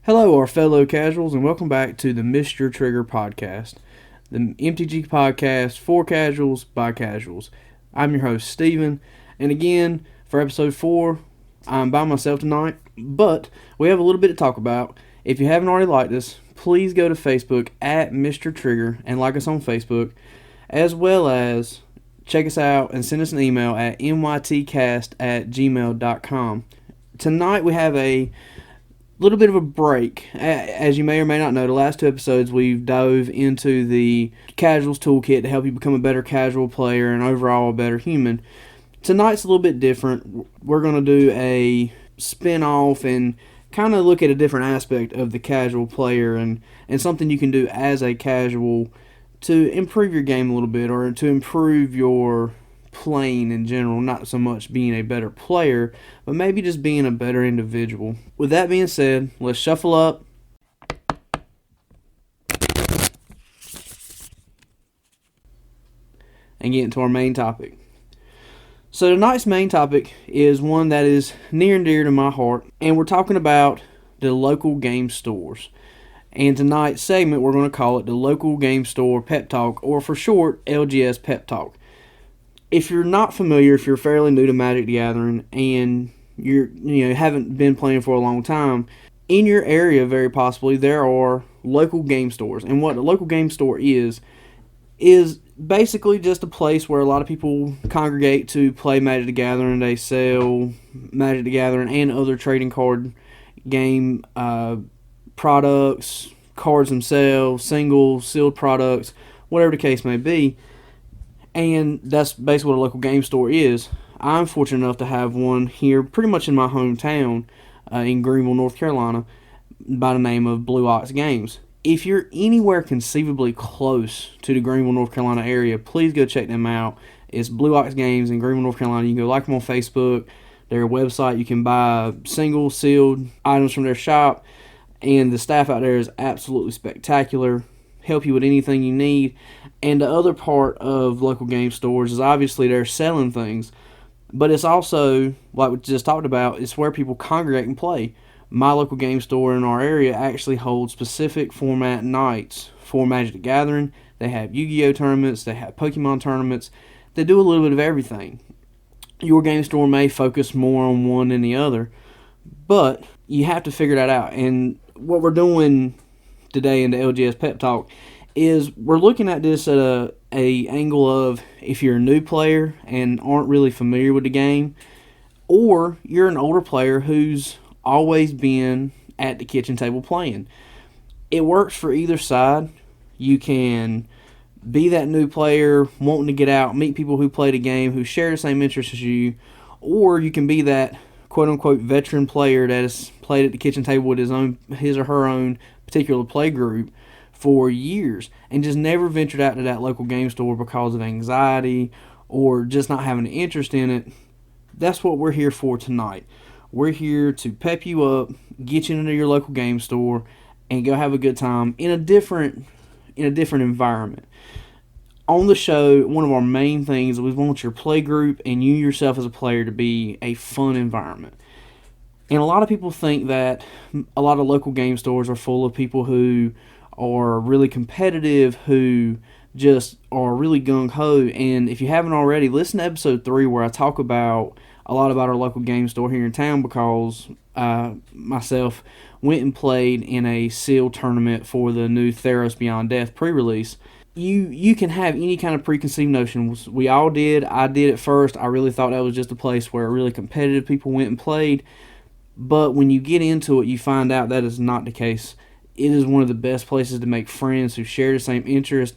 Hello, our fellow casuals, and welcome back to the Missed Your Trigger podcast, the MTG podcast for casuals by casuals. I'm your host, Steven, and again, for episode 4, I'm by myself tonight, but we have a little bit to talk about. If you haven't already liked us, please go to Facebook at Mr. Trigger and like us on Facebook, as well as check us out and send us an email at mytcast@gmail.com. Tonight we have a little bit of a break. As you may or may not know, the last 2 episodes we've dove into the Casuals Toolkit to help you become a better casual player and overall a better human. Tonight's a little bit different. We're going to do a spin-off and kind of look at a different aspect of the casual player and something you can do as a casual to improve your game a little bit, or to improve your playing in general, not so much being a better player, but maybe just being a better individual. With that being said, let's shuffle up and get into our main topic. So tonight's main topic is one that is near and dear to my heart, and we're talking about the local game stores. And tonight's segment, we're going to call it the Local Game Store Pep Talk, or for short, LGS Pep Talk. If you're not familiar, if you're fairly new to Magic the Gathering and you haven't been playing for a long time, in your area very possibly there are local game stores. And what a local game store is basically just a place where a lot of people congregate to play Magic the Gathering. They sell Magic the Gathering and other trading card game products, cards themselves, singles, sealed products, whatever the case may be. And that's basically what a local game store is. I'm fortunate enough to have one here pretty much in my hometown in Greenville, North Carolina, by the name of Blue Ox Games. If you're anywhere conceivably close to the Greenville, North Carolina area, please go check them out. It's Blue Ox Games in Greenville, North Carolina. You can go like them on Facebook, their website. You can buy single, sealed items from their shop, and the staff out there is absolutely spectacular. Help you with anything you need. And the other part of local game stores is obviously they're selling things, but it's also, like we just talked about, it's where people congregate and play. My local game store in our area actually holds specific format nights for Magic the Gathering. They have Yu-Gi-Oh tournaments, they have Pokemon tournaments. They do a little bit of everything. Your game store may focus more on one than the other, but you have to figure that out. And what we're doing today in the LGS Pep Talk is we're looking at this at a angle of if you're a new player and aren't really familiar with the game, or you're an older player who's always been at the kitchen table playing. It works for either side. You can be that new player wanting to get out, meet people who play the game, who share the same interests as you, or you can be that quote-unquote veteran player that has played at the kitchen table with his or her own particular play group for years and just never ventured out to that local game store because of anxiety or just not having an interest in it. That's what we're here for tonight. We're here to pep you up, get you into your local game store, and go have a good time in a different environment. On the show, one of our main things is we want your play group and you yourself as a player to be a fun environment. And a lot of people think that a lot of local game stores are full of people who are really competitive, who just are really gung-ho. And if you haven't already, listen to episode 3 where I talk about a lot about our local game store here in town, because myself went and played in a sealed tournament for the new Theros Beyond Death pre-release. You can have any kind of preconceived notions. We all did. I did at first. I really thought that was just a place where really competitive people went and played. But when you get into it, you find out that is not the case. It is one of the best places to make friends who share the same interest.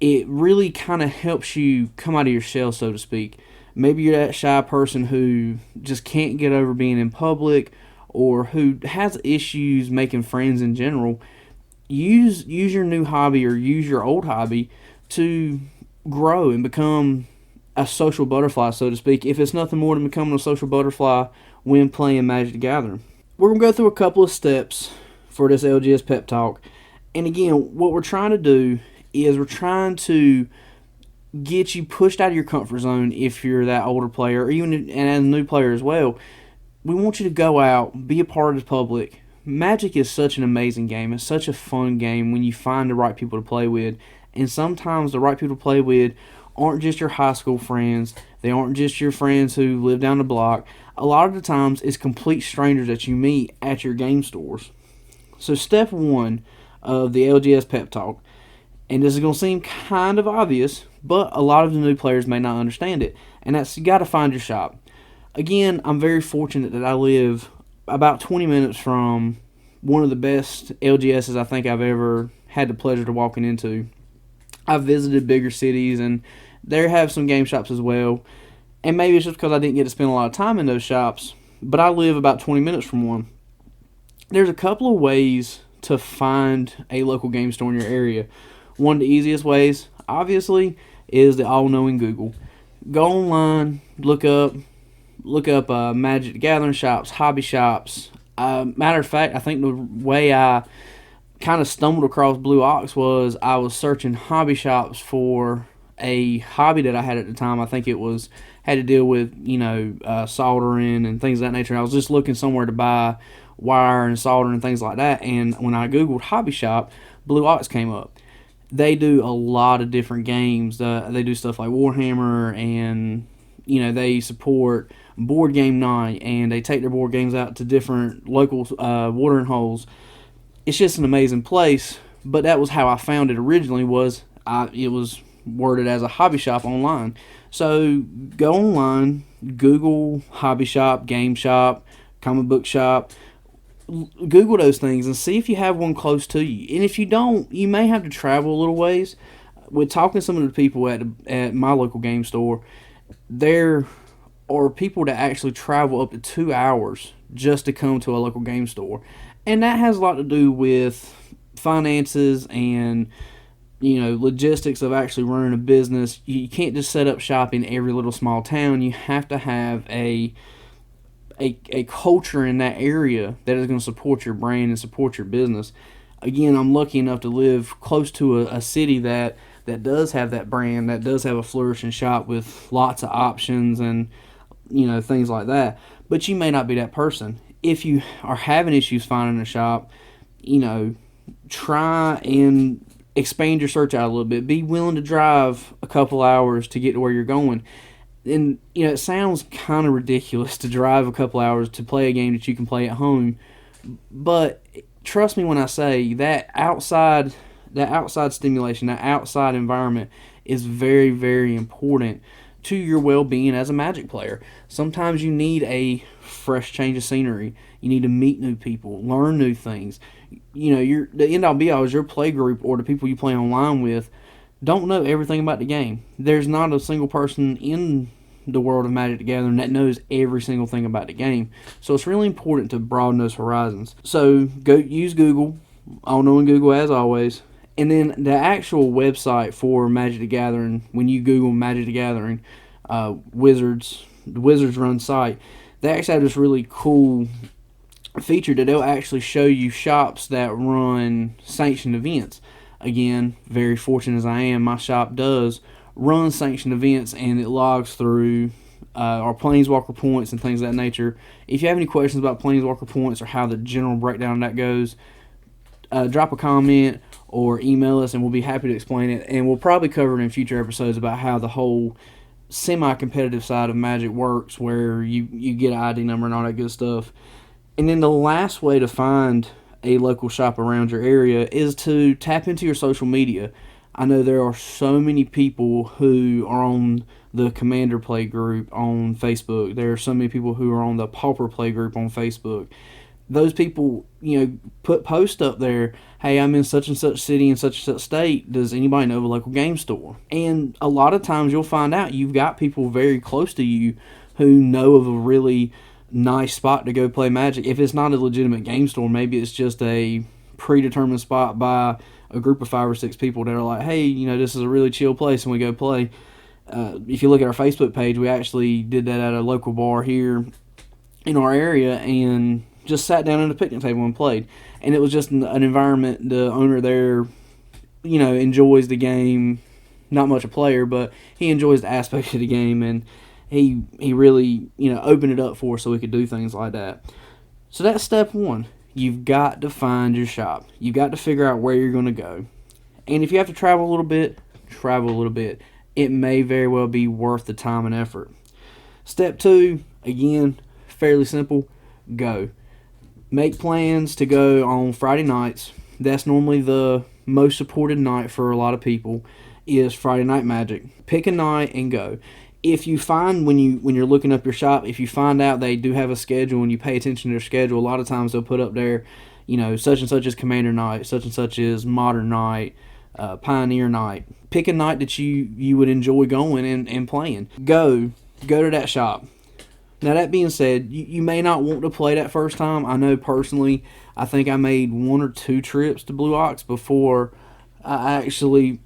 It really kind of helps you come out of your shell, so to speak. Maybe you're that shy person who just can't get over being in public, or who has issues making friends in general. Use your new hobby or use your old hobby to grow and become a social butterfly, so to speak, if it's nothing more than becoming a social butterfly when playing Magic the Gathering. We're going to go through a couple of steps for this LGS Pep Talk. And again, what we're trying to do is we're trying to get you pushed out of your comfort zone if you're that older player, or even and as a new player as well. We want you to go out, be a part of the public, Magic is such an amazing game. It's such a fun game when you find the right people to play with. And sometimes the right people to play with aren't just your high school friends. They aren't just your friends who live down the block. A lot of the times it's complete strangers that you meet at your game stores. So step one of the LGS Pep Talk, and this is going to seem kind of obvious, but a lot of the new players may not understand it, and that's you got to find your shop. Again, I'm very fortunate that I live about 20 minutes from one of the best LGSs I think I've ever had the pleasure to walking into. I've visited bigger cities, and they have some game shops as well. And maybe it's just because I didn't get to spend a lot of time in those shops, but I live about 20 minutes from one. There's a couple of ways to find a local game store in your area. One of the easiest ways, obviously, is the all-knowing Google. Go online, look up Magic the Gathering shops, hobby shops. Matter of fact, I think the way I kind of stumbled across Blue Ox was I was searching hobby shops for a hobby that I had at the time. I think it was had to deal with soldering and things of that nature. I was just looking somewhere to buy wire and solder and things like that. And when I googled hobby shop, Blue Ox came up. They do a lot of different games. They do stuff like Warhammer, and they support board game night, and they take their board games out to different local watering holes. It's just an amazing place. But that was how I found it originally. It was worded as a hobby shop online. So go online, Google hobby shop, game shop, comic book shop. Google those things and see if you have one close to you. And if you don't, you may have to travel a little ways. With talking to some of the people at my local game store, there are people that actually travel up to 2 hours just to come to a local game store. And that has a lot to do with finances and logistics of actually running a business. You can't just set up shop in every little small town. You have to have a culture in that area that is going to support your brand and support your business. Again, I'm lucky enough to live close to a city that does have that brand, that does have a flourishing shop with lots of options and things like that. But you may not be that person. If you are having issues finding a shop, try and expand your search out a little bit. Be willing to drive a couple hours to get to where you're going. And it sounds kind of ridiculous to drive a couple hours to play a game that you can play at home, but trust me when I say that outside stimulation, that outside environment is very, very important to your well-being as a Magic player. Sometimes you need a fresh change of scenery. You need to meet new people, learn new things. The end-all be-all is your play group or the people you play online with don't know everything about the game. There's not a single person in the world of Magic the Gathering that knows every single thing about the game. So it's really important to broaden those horizons. So go use Google, all knowing Google as always. And then the actual website for Magic the Gathering, when you Google Magic the Gathering, the Wizards run site, they actually have this really cool feature that they'll actually show you shops that run sanctioned events. Again, very fortunate as I am, my shop does run sanctioned events, and it logs through our Planeswalker points and things of that nature. If you have any questions about Planeswalker points or how the general breakdown of that goes, drop a comment or email us, and we'll be happy to explain it. And we'll probably cover it in future episodes about how the whole semi-competitive side of Magic works, where you get an ID number and all that good stuff. And then the last way to find a local shop around your area is to tap into your social media. I know there are so many people who are on the Commander Play group on Facebook. There are so many people who are on the Pauper Play group on Facebook. Those people, put posts up there, hey, I'm in such and such city in such and such state. Does anybody know of a local game store? And a lot of times you'll find out you've got people very close to you who know of a really nice spot to go play Magic. If it's not a legitimate game store, maybe it's just a predetermined spot by a group of 5 or 6 people that are like, hey, this is a really chill place, and we go play. If you look at our Facebook page, we actually did that at a local bar here in our area and just sat down at a picnic table and played. And it was just an environment. The owner there, enjoys the game. Not much a player, but he enjoys the aspect of the game, and he really, opened it up for us so we could do things like that. So that's step one. you've got to find your shop. You've got to figure out where you're going to go. And if you have to travel a little bit, travel a little bit. It may very well be worth the time and effort. Step 2, again, fairly simple. Go. Make plans to go on Friday nights. That's normally the most supported night for a lot of people, is Friday Night Magic. Pick a night and go. If you find when you're looking up your shop, if you find out they do have a schedule and you pay attention to their schedule, a lot of times they'll put up there, such and such is Commander Night, such and such is Modern Night, Pioneer Night. Pick a night that you would enjoy going and playing. Go to that shop. Now, that being said, you may not want to play that first time. I know personally, I think I made 1 or 2 trips to Blue Ox before I actually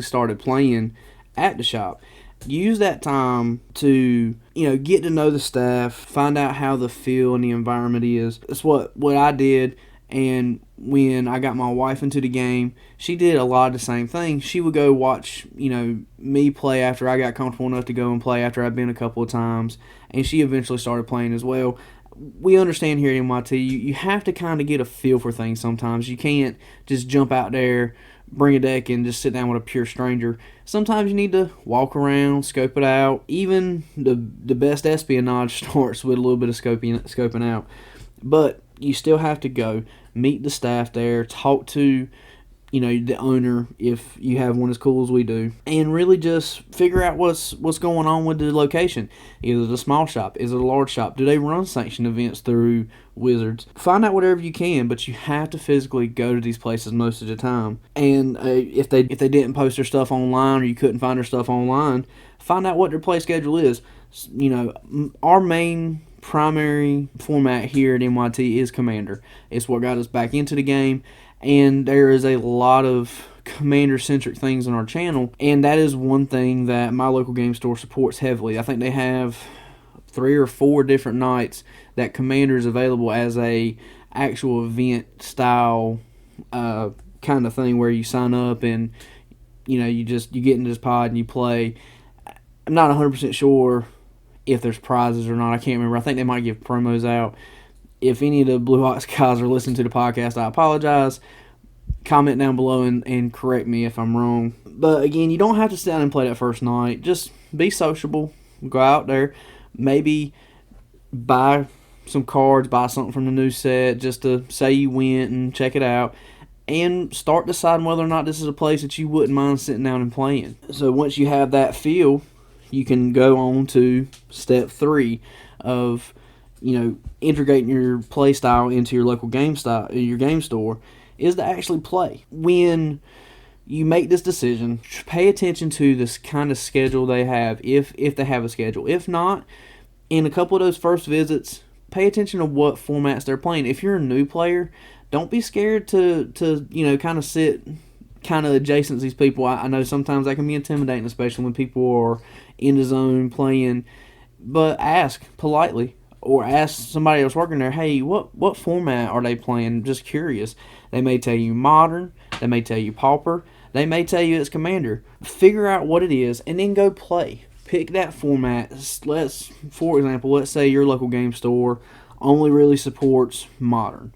started playing at the shop. Use that time to, get to know the staff, find out how the feel and the environment is. That's what I did. And when I got my wife into the game, she did a lot of the same thing. She would go watch, me play after I got comfortable enough to go and play after I'd been a couple of times. And she eventually started playing as well. We understand here at NYT, you have to kind of get a feel for things sometimes. You can't just jump out there, bring a deck, and just sit down with a pure stranger. Sometimes you need to walk around, scope it out. Even the best espionage starts with a little bit of scoping out. But you still have to go meet the staff there, talk to the owner if you have one as cool as we do, and really just figure out what's going on with the location. Is it a small shop? Is it a large shop? Do they run sanctioned events through Wizards? Find out whatever you can, but you have to physically go to these places most of the time. And if they didn't post their stuff online or you couldn't find their stuff online, find out what their play schedule is. Our main primary format here at NYT is Commander. It's what got us back into the game, and there is a lot of Commander-centric things on our channel, and that is one thing that my local game store supports heavily. I think they have 3 or 4 different nights that Commander is available as a actual event style kind of thing where you sign up and you get into this pod and you play. I'm not 100% sure if there's prizes or not. I can't remember. I think they might give promos out. If any of the Blue Ox guys are listening to the podcast, I apologize. Comment down below and correct me if I'm wrong. But again, you don't have to sit down and play that first night. Just be sociable. Go out there. Maybe buy some cards, buy something from the new set just to say you went and check it out. And start deciding whether or not this is a place that you wouldn't mind sitting down and playing. So once you have that feel, you can go on to step 3 of, integrating your play style into your local game store, is to actually play. When you make this decision, pay attention to this kind of schedule they have, if they have a schedule. If not, in a couple of those first visits, pay attention to what formats they're playing. If you're a new player, don't be scared to kind of sit kind of adjacent to these people. I know sometimes that can be intimidating, especially when people are in the zone playing, but ask politely or ask somebody else working there, hey, what format are they playing? Just curious. They may tell you Modern, they may tell you Pauper, they may tell you it's Commander. Figure out what it is and then go play. Pick that format. For example, let's say your local game store only really supports Modern.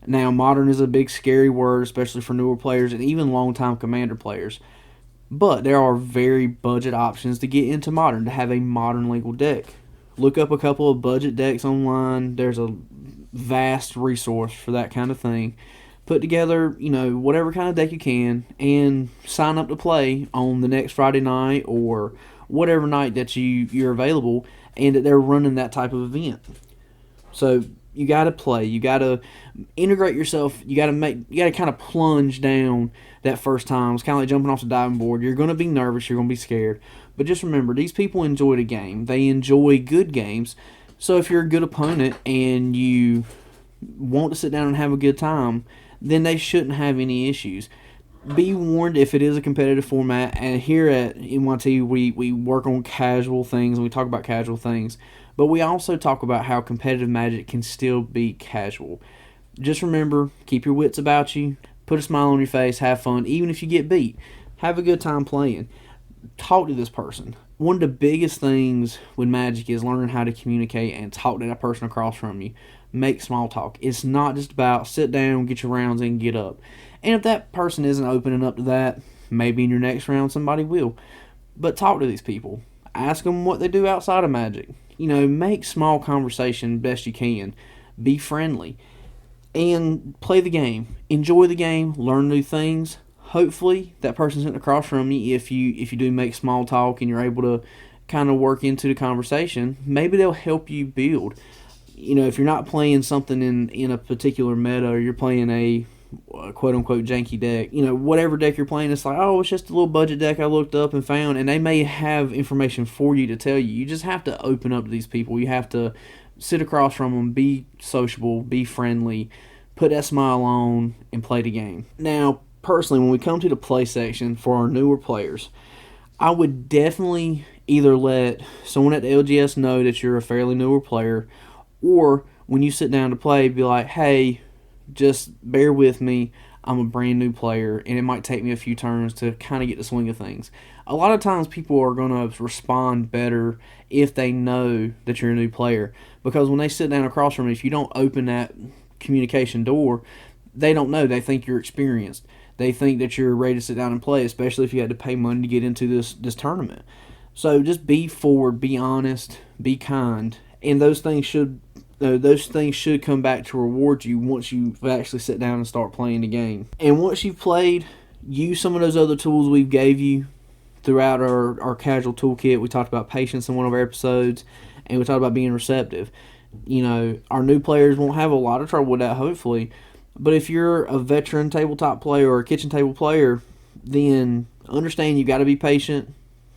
Now, Modern is a big scary word, especially for newer players and even long-time Commander players. But there are very budget options to get into Modern, to have a Modern legal deck. Look up a couple of budget decks online. There's a vast resource for that kind of thing. Put together, whatever kind of deck you can and sign up to play on the next Friday night or whatever night that you're available and that they're running that type of event. So you got to play. You got to integrate yourself. You got to kind of plunge down that first time. It's kind of like jumping off the diving board. You're going to be nervous. You're going to be scared. But just remember, these people enjoy the game. They enjoy good games. So if you're a good opponent and you want to sit down and have a good time, then they shouldn't have any issues. Be warned if it is a competitive format. And here at NYT, we work on casual things and we talk about casual things. But we also talk about how competitive Magic can still be casual. Just remember, keep your wits about you. Put a smile on your face. Have fun. Even if you get beat, have a good time playing. Talk to this person. One of the biggest things with Magic is learning how to communicate and talk to that person across from you. make small talk. It's not just about sit down, get your rounds in, get up. And if that person isn't opening up to that, maybe in your next round somebody will. But talk to these people. Ask them what they do outside of Magic. Make small conversation best you can. Be friendly. And play the game. Enjoy the game. Learn new things. Hopefully that person sitting across from you, if you do make small talk and you're able to kind of work into the conversation, maybe they'll help you build. If you're not playing something in a particular meta, or you're playing a quote unquote janky deck, whatever deck you're playing, it's like, oh, it's just a little budget deck I looked up and found, and they may have information for you to tell you. You just have to open up to these people. You have to sit across from them, be sociable, be friendly, put that smile on, and play the game. Now, personally, when we come to the play section for our newer players, I would definitely either let someone at the LGS know that you're a fairly newer player, or when you sit down to play, be like, hey, just bear with me. I'm a brand new player, and it might take me a few turns to kind of get the swing of things. A lot of times people are going to respond better if they know that you're a new player, because when they sit down across from you, if you don't open that communication door, they don't know. They think you're experienced. They think that you're ready to sit down and play, especially if you had to pay money to get into this tournament. So just be forward, be honest, be kind, and those things should come back to reward you once you actually sit down and start playing the game. And once you've played, use some of those other tools we've gave you throughout our casual toolkit. We talked about patience in one of our episodes, and we talked about being receptive. Our new players won't have a lot of trouble with that, hopefully. But if you're a veteran tabletop player or a kitchen table player, then understand you got to be patient.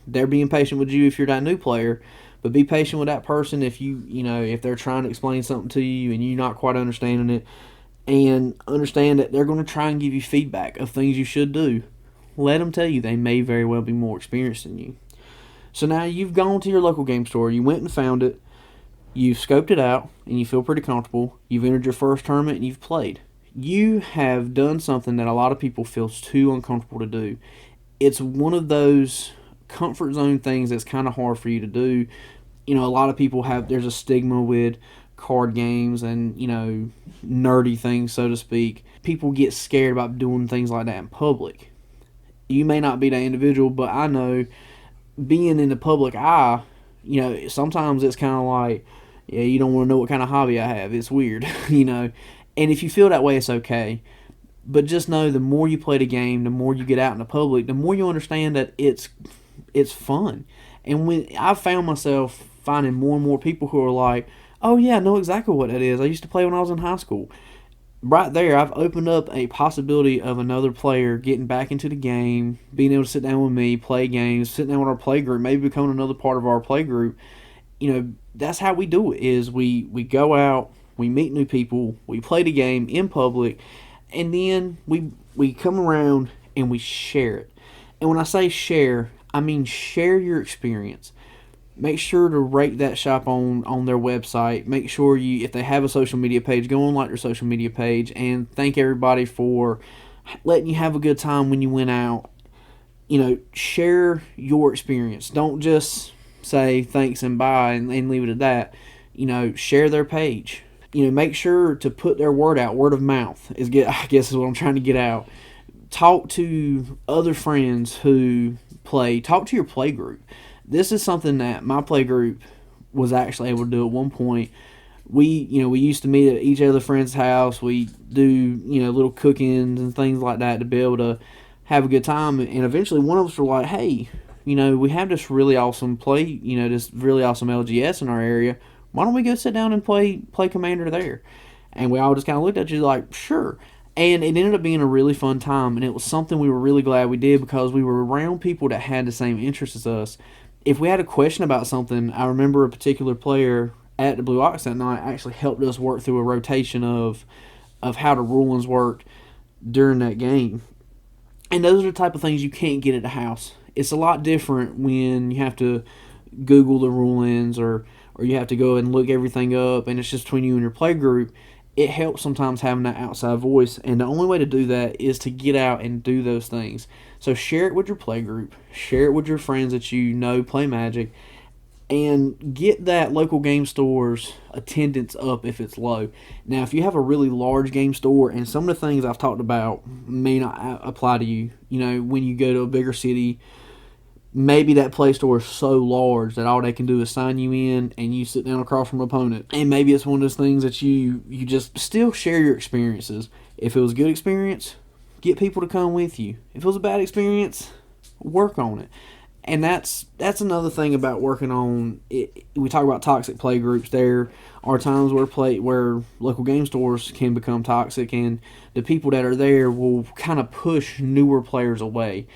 They're being patient with you if you're that new player, but be patient with that person if if they're trying to explain something to you and you're not quite understanding it, and understand that they're going to try and give you feedback of things you should do. Let them tell you they may very well be more experienced than you. So now you've gone to your local game store, you went and found it, you've scoped it out, and you feel pretty comfortable. You've entered your first tournament and you've played. You have done something that a lot of people feel too uncomfortable to do. It's one of those comfort zone things that's kind of hard for you to do. A lot of people there's a stigma with card games and, nerdy things, so to speak. People get scared about doing things like that in public. You may not be that individual, but I know being in the public eye, sometimes it's kind of like, yeah, you don't want to know what kind of hobby I have. It's weird, And if you feel that way, it's okay. But just know the more you play the game, the more you get out in the public, the more you understand that it's fun. And when I've found myself finding more and more people who are like, oh yeah, I know exactly what that is. I used to play when I was in high school. Right there, I've opened up a possibility of another player getting back into the game, being able to sit down with me, play games, sitting down with our play group, maybe becoming another part of our play group. That's how we do it, is we go out, we meet new people, we play the game in public, and then we come around and we share it. And when I say share, I mean share your experience. Make sure to rate that shop on their website. Make sure if they have a social media page, go on like their social media page, and thank everybody for letting you have a good time when you went out. Share your experience. Don't just say thanks and bye and leave it at that. Share their page. Make sure to put their word out. Word of mouth I guess is what I'm trying to get out. Talk to other friends who play. Talk to your play group. This is something that my play group was actually able to do at one point. We used to meet at each other friend's house. We do, little cookings and things like that to be able to have a good time. And eventually one of us were like, hey, we have this really awesome this really awesome LGS in our area. Why don't we go sit down and play Commander there? And we all just kind of looked at you like, sure. And it ended up being a really fun time, and it was something we were really glad we did because we were around people that had the same interests as us. If we had a question about something, I remember a particular player at the Blue Ox that night actually helped us work through a rotation of how the rulings worked during that game. And those are the type of things you can't get at the house. It's a lot different when you have to Google the rulings or you have to go and look everything up, and it's just between you and your play group. It helps sometimes having that outside voice, and the only way to do that is to get out and do those things. So share it with your play group, share it with your friends that play Magic, and get that local game store's attendance up if it's low. Now, if you have a really large game store, and some of the things I've talked about may not apply to you, when you go to a bigger city, maybe that play store is so large that all they can do is sign you in and you sit down across from an opponent. And maybe it's one of those things that you just still share your experiences. If it was a good experience, get people to come with you. If it was a bad experience, work on it. And that's another thing about working on it. We talk about toxic play groups. There are times where local game stores can become toxic, and the people that are there will kind of push newer players away.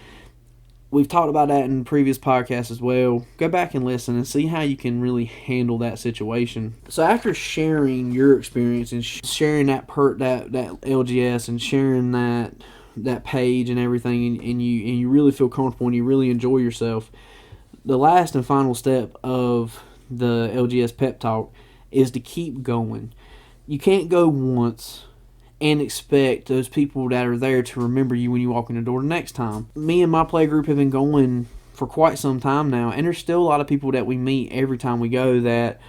We've talked about that in previous podcasts as well. Go back and listen and see how you can really handle that situation. So after sharing your experience and sharing that LGS and sharing that page and everything, and you really feel comfortable and you really enjoy yourself, the last and final step of the LGS Pep Talk is to keep going. You can't go once and expect those people that are there to remember you when you walk in the door the next time. Me and my play group have been going for quite some time now, and there's still a lot of people that we meet every time we go that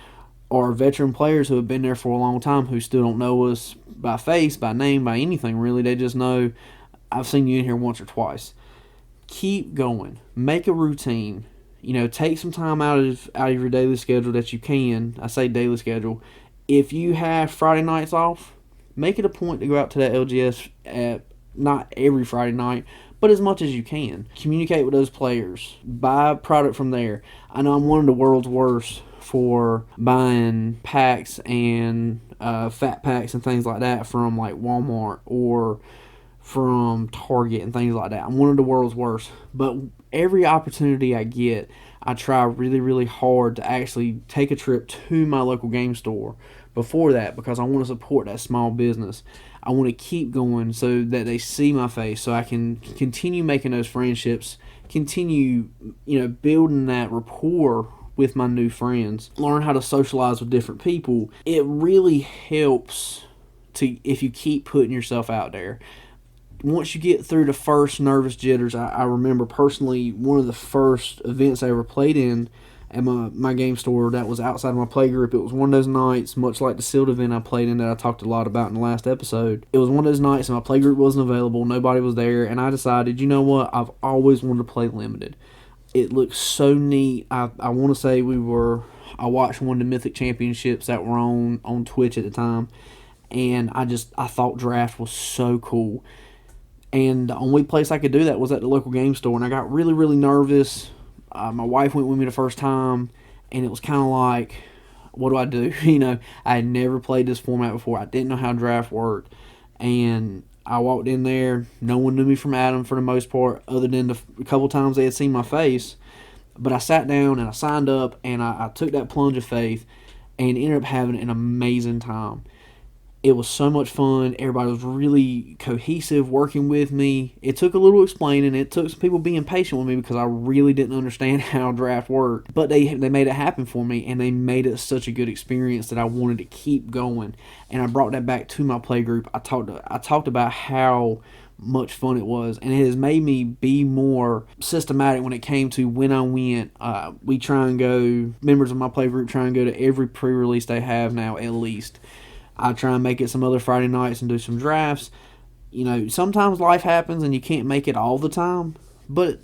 are veteran players who have been there for a long time who still don't know us by face, by name, by anything really. They just know, I've seen you in here once or twice. Keep going. Make a routine. Take some time out of your daily schedule that you can. I say daily schedule. If you have Friday nights off, make it a point to go out to that LGS at not every Friday night, but as much as you can. Communicate with those players. Buy product from there. I know I'm one of the world's worst for buying packs and fat packs and things like that from like Walmart or from Target and things like that. I'm one of the world's worst. But every opportunity I get, I try really, really hard to actually take a trip to my local game store before that, because I want to support that small business. I want to keep going so that they see my face, so I can continue making those friendships, continue building that rapport with my new friends, learn how to socialize with different people. It really helps if you keep putting yourself out there. Once you get through the first nervous jitters, I remember personally one of the first events I ever played in at my game store that was outside of my play group. It was one of those nights, much like the sealed event I played in that I talked a lot about in the last episode. It was one of those nights and my play group wasn't available, nobody was there, and I decided, you know what, I've always wanted to play limited. It looked so neat. I want to say I watched one of the Mythic Championships that were on Twitch at the time, and I thought draft was so cool. And the only place I could do that was at the local game store, and I got really, really nervous. My wife went with me the first time, and it was kind of like, what do I do? I had never played this format before. I didn't know how draft worked, and I walked in there. No one knew me from Adam for the most part, other than a couple times they had seen my face. But I sat down, and I signed up, and I took that plunge of faith, and ended up having an amazing time. It was so much fun. Everybody was really cohesive working with me. It took a little explaining. It took some people being patient with me because I really didn't understand how draft worked. But they made it happen for me, and they made it such a good experience that I wanted to keep going. And I brought that back to my play group. I talked about how much fun it was, and it has made me be more systematic when it came to when I went. We try and go, members of my play group try and go to every pre-release they have now at least. I try and make it some other Friday nights and do some drafts. Sometimes life happens and you can't make it all the time, but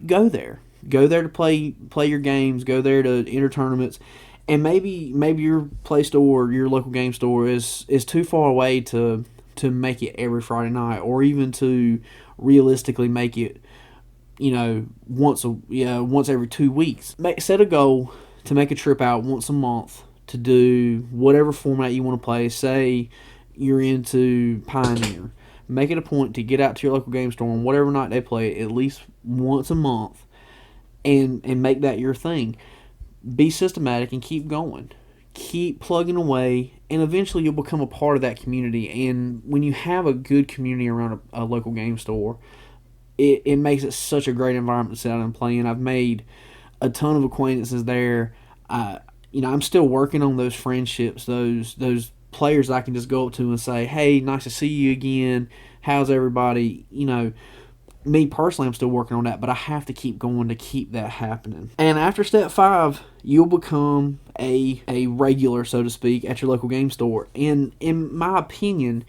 go there. Go there to play your games. Go there to enter tournaments. And maybe your play store, your local game store is too far away to make it every Friday night, or even to realistically make it, once every 2 weeks. Set a goal to make a trip out once a month to do whatever format you want to play. Say you're into Pioneer. Make it a point to get out to your local game store on whatever night they play at least once a month and make that your thing. Be systematic and keep going. Keep plugging away, and eventually you'll become a part of that community. And when you have a good community around a local game store, it makes it such a great environment to sit out and play in. I've made a ton of acquaintances there. I'm still working on those friendships, those players I can just go up to and say, hey, nice to see you again. How's everybody? Me personally, I'm still working on that, but I have to keep going to keep that happening. And after step 5, you'll become a regular, so to speak, at your local game store. And in my opinion,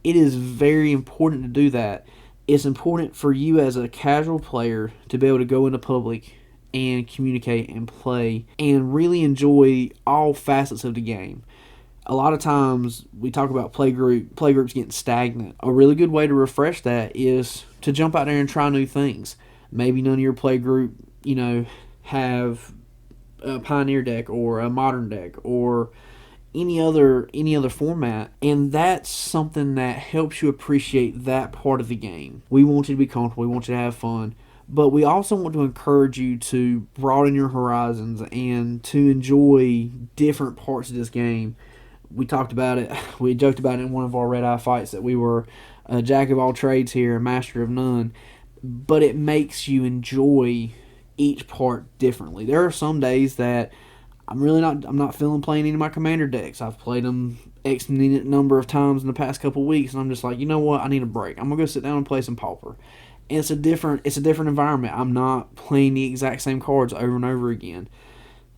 it is very important to do that. It's important for you as a casual player to be able to go into public and communicate and play and really enjoy all facets of the game. A lot of times we talk about play groups getting stagnant. A really good way to refresh that is to jump out there and try new things. Maybe none of your play group, have a Pioneer deck or a Modern deck or any other format, and that's something that helps you appreciate that part of the game. We want you to be comfortable, we want you to have fun, but we also want to encourage you to broaden your horizons and to enjoy different parts of this game. We talked about it, we joked about it in one of our red eye fights that we were a jack of all trades here, a master of none, but it makes you enjoy each part differently. There are some days that I'm not feeling playing any of my commander decks. I've played them X number of times in the past couple of weeks, and I'm just like, you know what? I need a break. I'm gonna go sit down and play some Pauper. And it's a different environment. I'm not playing the exact same cards over and over again.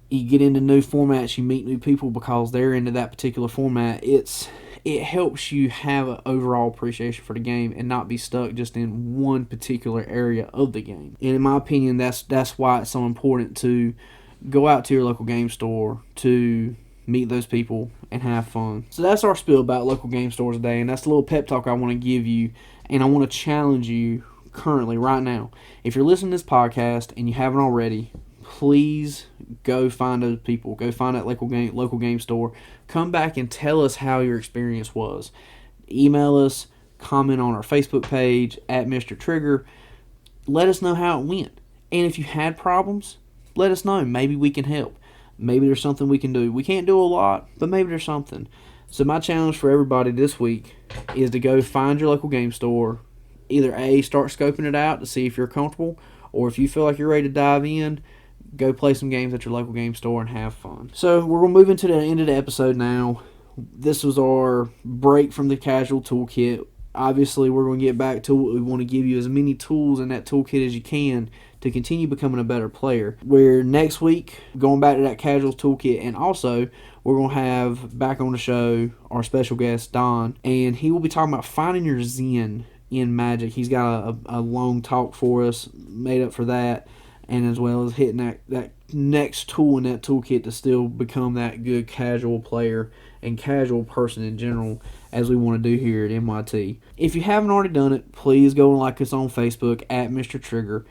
You get into new formats, you meet new people because they're into that particular format. It helps you have an overall appreciation for the game and not be stuck just in one particular area of the game. And in my opinion, that's why it's so important to go out to your local game store to meet those people and have fun. So that's our spiel about local game stores today, and that's a little pep talk I want to give you, and I want to challenge you currently right now. If you're listening to this podcast and you haven't already, please go find those people. Go find that local game store. Come back and tell us how your experience was. Email us, comment on our Facebook page at Mr. Trigger. Let us know how it went. And if you had problems, let us know. Maybe we can help. Maybe there's something we can do. We can't do a lot, but maybe there's something. So my challenge for everybody this week is to go find your local game store. Either A, start scoping it out to see if you're comfortable, or if you feel like you're ready to dive in, go play some games at your local game store and have fun. So we're going to move into the end of the episode now. This was our break from the casual toolkit. Obviously, we're going to get back to what we want to give you as many tools in that toolkit as you can to continue becoming a better player. Where next week, going back to that casual toolkit, and also we're going to have back on the show our special guest, Don, and he will be talking about finding your zen in Magic. He's got a long talk for us made up for that, and as well as hitting that next tool in that toolkit to still become that good casual player and casual person in general as we want to do here at MYT. If you haven't already done it, please go and like us on Facebook at Mr. Trigger.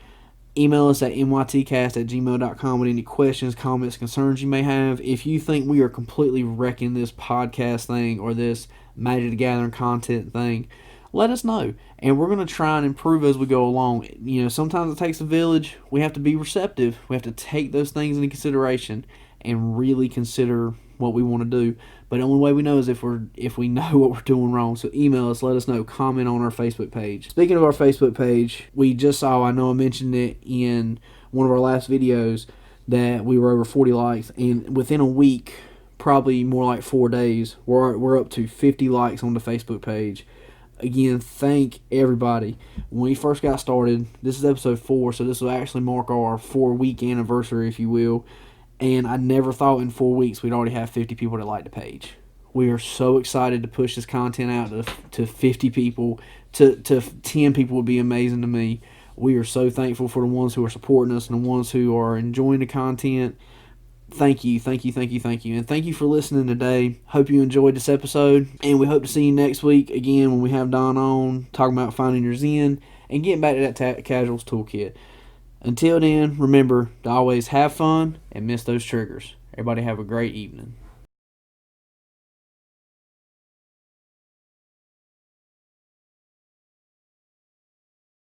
Email us at mytcast@gmail.com with any questions, comments, concerns you may have. If you think we are completely wrecking this podcast thing or this Magic the Gathering content thing, let us know. And we're going to try and improve as we go along. Sometimes it takes a village. We have to be receptive. We have to take those things into consideration and really consider what we want to do. But the only way we know is if we know what we're doing wrong. So email us, let us know, comment on our Facebook page. Speaking of our Facebook page, we just saw, I know I mentioned it in one of our last videos, that we were over 40 likes. And within a week, probably more like 4 days, we're up to 50 likes on the Facebook page. Again, thank everybody. When we first got started, this is episode 4, so this will actually mark our 4-week anniversary, if you will. And I never thought in 4 weeks we'd already have 50 people that like the page. We are so excited to push this content out to 50 people. To 10 people would be amazing to me. We are so thankful for the ones who are supporting us and the ones who are enjoying the content. Thank you. And thank you for listening today. Hope you enjoyed this episode. And we hope to see you next week again when we have Don on, talking about finding your zen and getting back to that casuals toolkit. Until then, remember to always have fun and miss those triggers. Everybody have a great evening.